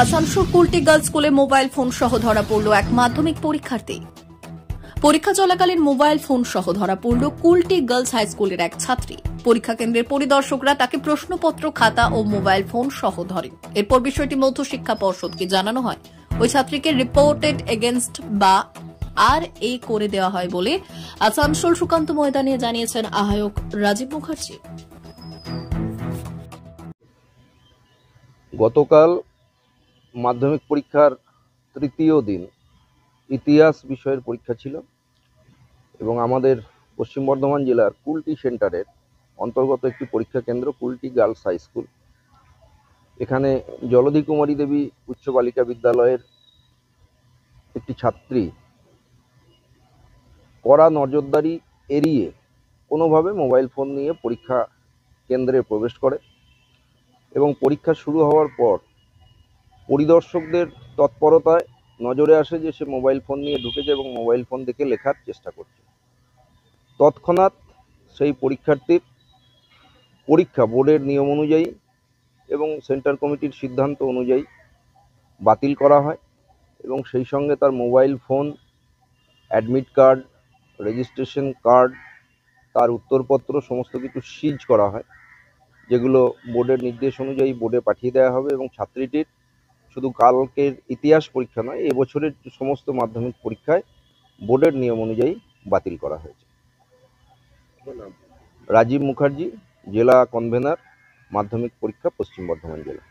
Asansol Kulti girls স্কুলে mobile phone সহ ধরা পড়ল এক মাধ্যমিক পরীক্ষার্থী। পরীক্ষা চলাকালীন মোবাইল ফোন সহ ধরা পড়ল কুলটি গার্লস হাই স্কুলের এক ছাত্রী। পরীক্ষা কেন্দ্রের পরিদর্শকরা তাকে প্রশ্নপত্র, খাতা ও মোবাইল ফোন সহ ধরে। এরপর বিষয়টি মধ্যশিক্ষা পর্ষদকে জানানো হয়। ওই ছাত্রীকে রিপোর্টেড এগেইনস্ট বা RA করে দেওয়া হয় বলে আসানসোল সুকান্ত ময়দানে জানিয়েছেন আহ্বায়ক রাজীব মুখার্জি। গতকাল মাধ্যমিক পরীক্ষার তৃতীয় দিন ইতিহাস বিষয়ের পরীক্ষা ছিল এবং আমাদের পশ্চিম বর্ধমান জেলার কুলটি সেন্টারের অন্তর্গত একটি পরীক্ষা কেন্দ্র কুলটি গার্লস হাই স্কুল। এখানে জলধি কুমারী দেবী উচ্চ বালিকা বিদ্যালয়ের একটি ছাত্রী কড়া নজরদারি এড়িয়ে কোনোভাবে মোবাইল ফোন নিয়ে পরীক্ষা কেন্দ্রে প্রবেশ করে এবং পরীক্ষা শুরু হওয়ার পর পরিদর্শকদের তৎপরতায় নজরে আসে যে সে মোবাইল ফোন নিয়ে ঢুকেছে এবং মোবাইল ফোন দেখে লেখার চেষ্টা করছে। তৎক্ষণাৎ সেই পরীক্ষার্থীর পরীক্ষা বোর্ডের নিয়ম অনুযায়ী এবং সেন্টার কমিটির সিদ্ধান্ত অনুযায়ী বাতিল করা হয় এবং সেই সঙ্গে তার mobile phone, admit card, registration card, তার উত্তরপত্র সমস্ত কিছু সিজ করা হয়, যেগুলো বোর্ডের নির্দেশ অনুযায়ী বোর্ডে পাঠিয়ে দেওয়া হবে এবং ছাত্রীটির শুধু কালকের ইতিহাস পরীক্ষা নয়, এবছরের সমস্ত মাধ্যমিক পরীক্ষায় বোর্ডের নিয়ম অনুযায়ী বাতিল করা হয়েছে। রাজীব মুখার্জি, জেলা কনভেনার, মাধ্যমিক পরীক্ষা, পশ্চিম বর্ধমান জেলা।